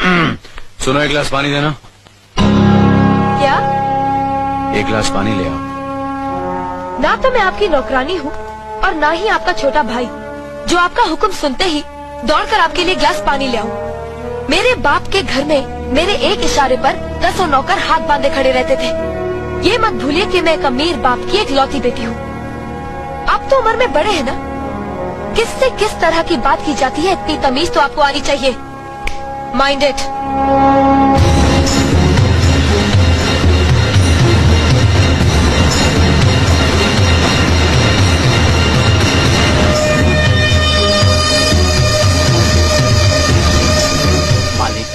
सुनो, एक गिलास पानी देना। क्या? एक गिलास पानी ले आओ। ना तो मैं आपकी नौकरानी हूँ और ना ही आपका छोटा भाई जो आपका हुक्म सुनते ही दौड़कर आपके लिए गिलास पानी ले आऊं। मेरे बाप के घर में मेरे एक इशारे पर 10 नौकर हाथ बांधे खड़े रहते थे। ये मत भूलिए कि मैं एक अमीर बाप की एक लौती बेटी हूँ। आप तो उम्र में बड़े हैं ना, किससे किस तरह की बात की जाती है इतनी तमीज तो आपको आनी चाहिए। Mind it. मालिक,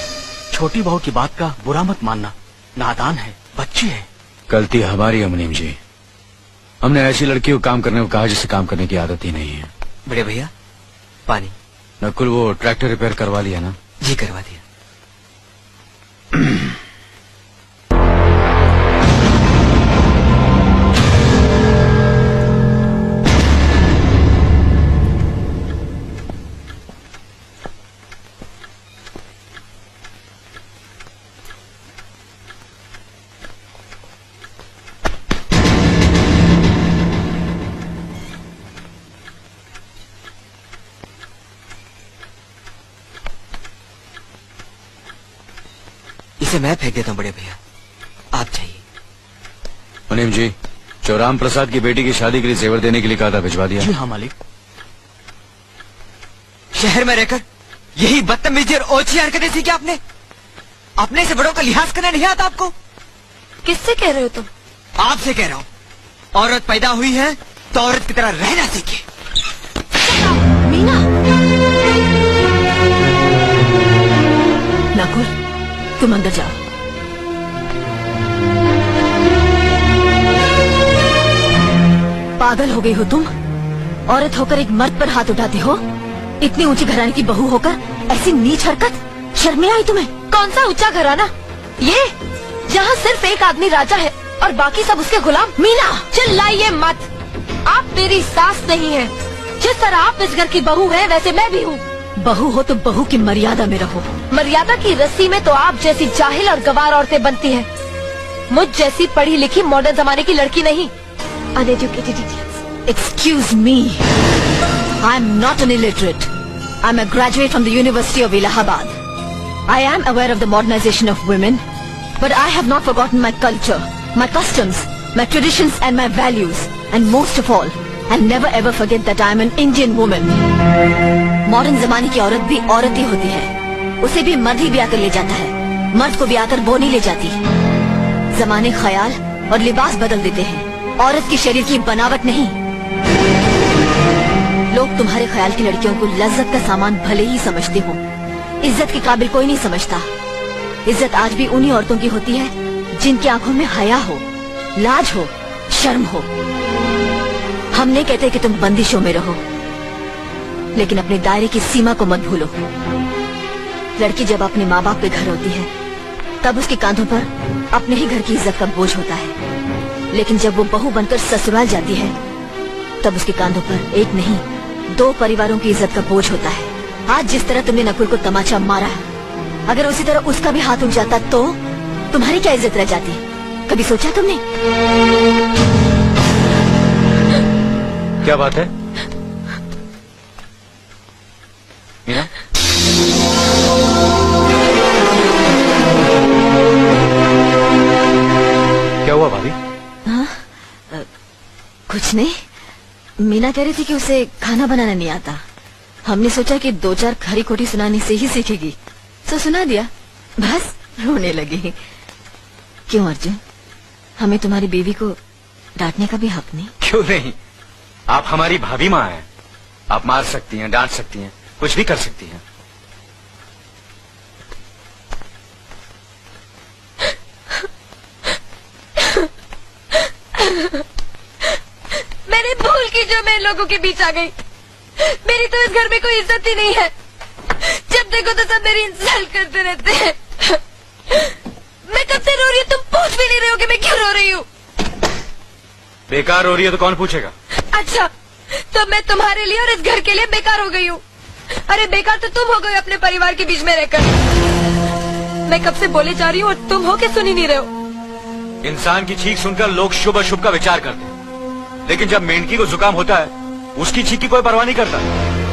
छोटी बहू की बात का बुरा मत मानना, नादान है, बच्ची है। गलती हमारी है मुनीम जी। हमने ऐसी लड़की को काम करने को कहा जिसे काम करने की आदत ही नहीं है। बड़े भैया पानी। नकुल, वो ट्रैक्टर रिपेयर करवा लिया ना? जी करवा दिया। इसे मैं फेंक देता हूँ बड़े भैया, आप चाहिए। मुनीम जी, जो राम प्रसाद की बेटी की शादी के लिए जेवर देने के लिए कहा था, भिजवा दिया? जी हाँ मालिक। शहर में रहकर यही बदतमीजी और ओछी हरकतें सीखी आपने? अपने से बड़ों का लिहाज करना नहीं आता आपको? किससे कह रहे हो तुम? आपसे कह रहा हूँ। औरत पैदा हुई है तो औरत की तरह रहना सीखे। मीना। नकुल, तुम अंदर जाओ। पागल हो गई हो तुम? औरत होकर एक मर्द पर हाथ उठाती हो? इतनी ऊंची घराने की बहू होकर ऐसी नीच हरकत, शर्म नहीं आई तुम्हें? कौन सा ऊंचा घराना? ये जहाँ सिर्फ एक आदमी राजा है और बाकी सब उसके गुलाम। मीना, चिल्लाइए मत। आप मेरी सास नहीं है। जिस तरह आप इस घर की बहू है वैसे मैं भी हूँ। बहू हो तो बहू की मर्यादा में रहो। मर्यादा की रस्सी में तो आप जैसी जाहिल और गवार औरतें बनती हैं। मुझ जैसी पढ़ी लिखी मॉडर्न जमाने की लड़की नहीं। Uneducated idiots. Excuse me. I'm not an illiterate. I'm a graduate from the University of Allahabad. I am aware of the modernization of women, but I have not forgotten my culture, my customs, my traditions and my values. And most of all, I'll never ever forget that I'm an Indian woman. Modern जमाने की औरत भी औरत ही होती है। उसे भी मर्द ही ब्याह कर ले जाता है, मर्द को ब्याह कर वो नहीं ले जाती। जमाने ख्याल और लिबास बदल देते हैं, औरत की शरीर की बनावट नहीं। लोग तुम्हारे ख्याल की लड़कियों को लज्जत का सामान भले ही समझते हो, इज्जत के काबिल कोई नहीं समझता। इज्जत आज भी उन्हीं औरतों की होती है जिनकी आंखों में हया हो, लाज हो, शर्म हो। हम नहीं कहते कि तुम बंदिशों में रहो, लेकिन अपने दायरे की सीमा को मत भूलो। लड़की जब अपने माँ बाप के घर होती है तब उसके कांधों पर अपने ही घर की इज्जत का बोझ होता है, लेकिन जब वो बहू बनकर ससुराल जाती है तब उसके कांधों पर एक नहीं 2 परिवारों की इज्जत का बोझ होता है। आज जिस तरह तुमने नकुल को तमाचा मारा, अगर उसी तरह उसका भी हाथ उठ जाता तो तुम्हारी क्या इज्जत रह जाती? कभी सोचा तुमने? क्या बात है मीना? क्या हुआ भाभी? हाँ, कुछ नहीं। मीना कह रही थी कि उसे खाना बनाना नहीं आता। हमने सोचा कि 2-4 खरी खोटी सुनाने से ही सीखेगी, तो सुना दिया। बस रोने लगी। क्यों अर्जुन, हमें तुम्हारी बीवी को डांटने का भी हक नहीं? क्यों नहीं, आप हमारी भाभी माँ हैं। आप मार सकती हैं, डांट सकती हैं, कुछ भी कर सकती हैं। मैंने भूल की जो मैं लोगों के बीच आ गई। मेरी तो इस घर में कोई इज्जत ही नहीं है। जब देखो तो सब मेरी इंसल्ट करते रहते हैं। मैं कब से रो रही हूँ, तुम पूछ भी नहीं रहे हो कि मैं क्यों रो रही हूँ। बेकार हो रही है तो कौन पूछेगा? अच्छा, तो मैं तुम्हारे लिए और इस घर के लिए बेकार हो गई हूँ। अरे बेकार तो तुम हो गए अपने परिवार के बीच में रहकर। मैं कब से बोले जा रही हूँ और तुम हो के सुन ही नहीं रहे हो। इंसान की चीख सुनकर लोग शुभ अशुभ का विचार करते हैं, लेकिन जब मेंढकी को जुकाम होता है उसकी चीख की कोई परवाह नहीं करता।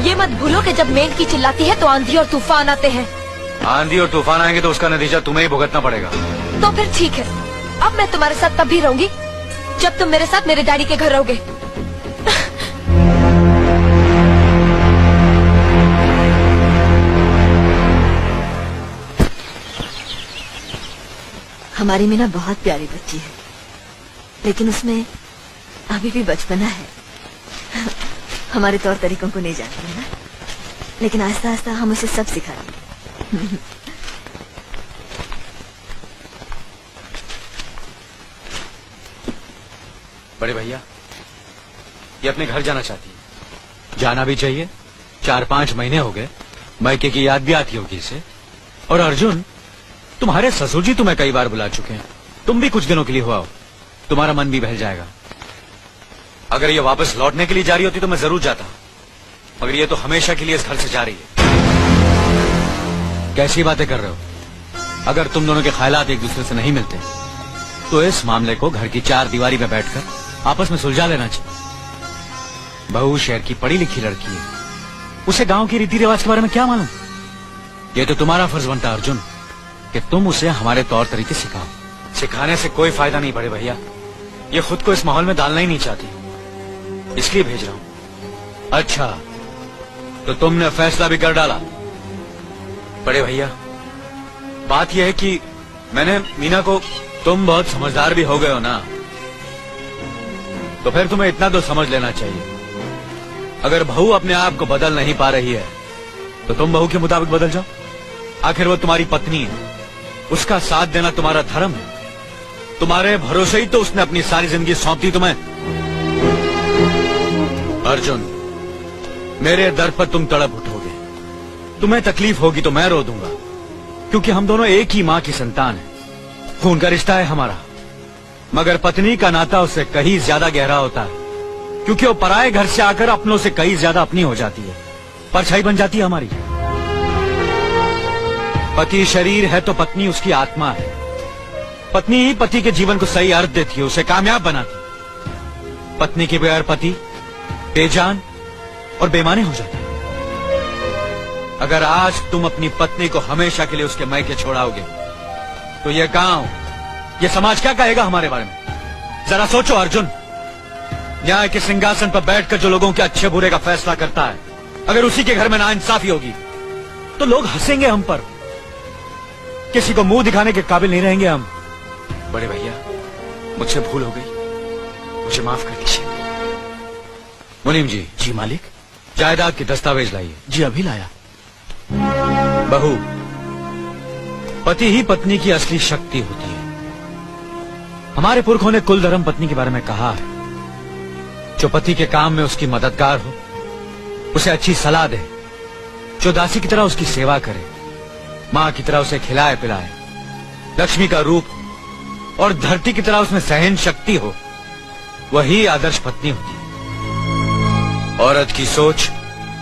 ये मत भूलो कि जब मेंढकी चिल्लाती है तो आंधी और तूफान आते हैं। आंधी और तूफान आएंगे तो उसका नतीजा तुम्हें ही भुगतना पड़ेगा। तो फिर ठीक है, अब मैं तुम्हारे साथ तब भी रहूंगी जब तुम मेरे साथ मेरे डैडी के घर रहोगे। हमारी मीना बहुत प्यारी बच्ची है, लेकिन उसमें अभी भी बचपना है। हमारे तौर तरीकों को नहीं जानती है ना, लेकिन आहिस्ता आहिस्ता हम उसे सब सिखा देंगे। बड़े भैया, ये अपने घर जाना चाहती है। जाना भी चाहिए। 4-5 महीने हो गए, मायके की याद भी आती होगी इसे। और अर्जुन, तुम्हारे ससुर जी तुम्हें कई बार बुला चुके हैं, तुम भी कुछ दिनों के लिए हो आओ, तुम्हारा मन भी बहल जाएगा। अगर ये वापस लौटने के लिए जा रही होती तो मैं जरूर जाता, मगर ये तो हमेशा के लिए इस घर से जा रही है। कैसी बातें कर रहे हो? अगर तुम दोनों के ख्यालात एक दूसरे से नहीं मिलते तो इस मामले को घर की 4 दीवारी में बैठकर आपस में सुलझा लेना चाहिए। बहू शहर की पढ़ी लिखी लड़की है, उसे गांव की रीति रिवाज के बारे में क्या मालूम? ये तो तुम्हारा फर्ज बनता अर्जुन कि तुम उसे हमारे तौर तरीके सिखाओ। सिखाने से कोई फायदा नहीं बड़े भैया, ये खुद को इस माहौल में डालना ही नहीं चाहती, इसलिए भेज रहा हूँ। अच्छा, तो तुमने फैसला भी कर डाला? बड़े भैया, बात यह है कि मैंने मीना को। तुम बहुत समझदार भी हो गए हो ना, तो फिर तुम्हें इतना तो समझ लेना चाहिए, अगर बहू अपने आप को बदल नहीं पा रही है तो तुम बहू के मुताबिक बदल जाओ। आखिर वो तुम्हारी पत्नी है, उसका साथ देना तुम्हारा धर्म है। तुम्हारे भरोसे ही तो उसने अपनी सारी जिंदगी सौंप दी तुम्हें। अर्जुन, मेरे दर पर तुम तड़प उठोगे, तुम्हें तकलीफ होगी तो मैं रो दूंगा, क्योंकि हम दोनों एक ही माँ की संतान है, खून का रिश्ता है हमारा। मगर पत्नी का नाता उससे कहीं ज्यादा गहरा होता है, क्योंकि वो पराये घर से आकर अपनों से कहीं ज्यादा अपनी हो जाती है, परछाई बन जाती है हमारी। पति शरीर है तो पत्नी उसकी आत्मा है। पत्नी ही पति के जीवन को सही अर्थ देती है, उसे कामयाब बनाती है। पत्नी के बगैर पति बेजान और बेमाने हो जाते हैं। अगर आज तुम अपनी पत्नी को हमेशा के लिए उसके मायके छोड़ाओगे तो ये गांव, ये समाज क्या कहेगा हमारे बारे में? जरा सोचो अर्जुन, न्याय के सिंहासन पर बैठकर जो लोगों के अच्छे बुरे का फैसला करता है, अगर उसी के घर में नाइंसाफी होगी तो लोग हंसेंगे हम पर, किसी को मुंह दिखाने के काबिल नहीं रहेंगे हम। बड़े भैया, मुझसे भूल हो गई, मुझे माफ कर दीजिए। मुनीम जी। जी मालिक। जायदाद के दस्तावेज लाइए। जी अभी लाया। बहू, पति ही पत्नी की असली शक्ति होती है। हमारे पुरखों ने कुल धर्म पत्नी के बारे में कहा है, जो पति के काम में उसकी मददगार हो, उसे अच्छी सलाह दे, जो दासी की तरह उसकी सेवा करे, माँ की तरह उसे खिलाए पिलाए, लक्ष्मी का रूप और धरती की तरह उसमें सहन शक्ति हो, वही आदर्श पत्नी होती है। औरत की सोच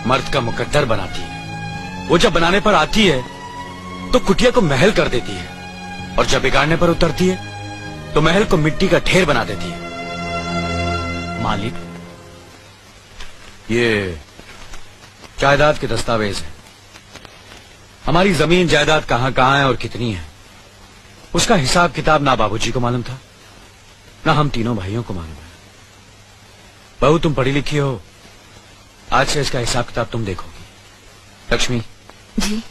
मर्द का मुकद्दर बनाती है। वो जब बनाने पर आती है तो कुटिया को महल कर देती है, और जब बिगाड़ने पर उतरती है तो महल को मिट्टी का ढेर बना देती है। मालिक, ये जायदाद के दस्तावेज हैं। हमारी जमीन जायदाद कहां कहां है और कितनी है, उसका हिसाब किताब ना बाबूजी को मालूम था, ना हम तीनों भाइयों को मालूम है। बहू, तुम पढ़ी लिखी हो, आज से इसका हिसाब किताब तुम देखोगी। लक्ष्मी जी।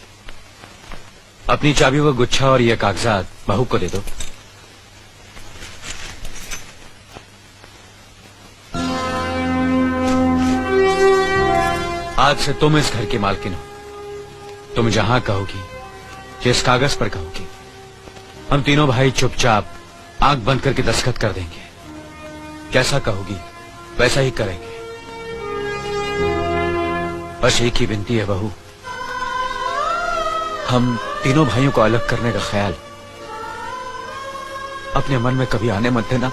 अपनी चाबियों का गुच्छा और ये कागजात बहू को दे दो। आज से तुम इस घर की मालकिन हो। तुम जहां कहोगी, जिस कागज पर कहोगी, हम तीनों भाई चुपचाप आंख बंद करके दस्तखत कर देंगे। जैसा कहोगी वैसा ही करेंगे। बस एक ही विनती है बहू, हम तीनों भाइयों को अलग करने का ख्याल अपने मन में कभी आने मत देना।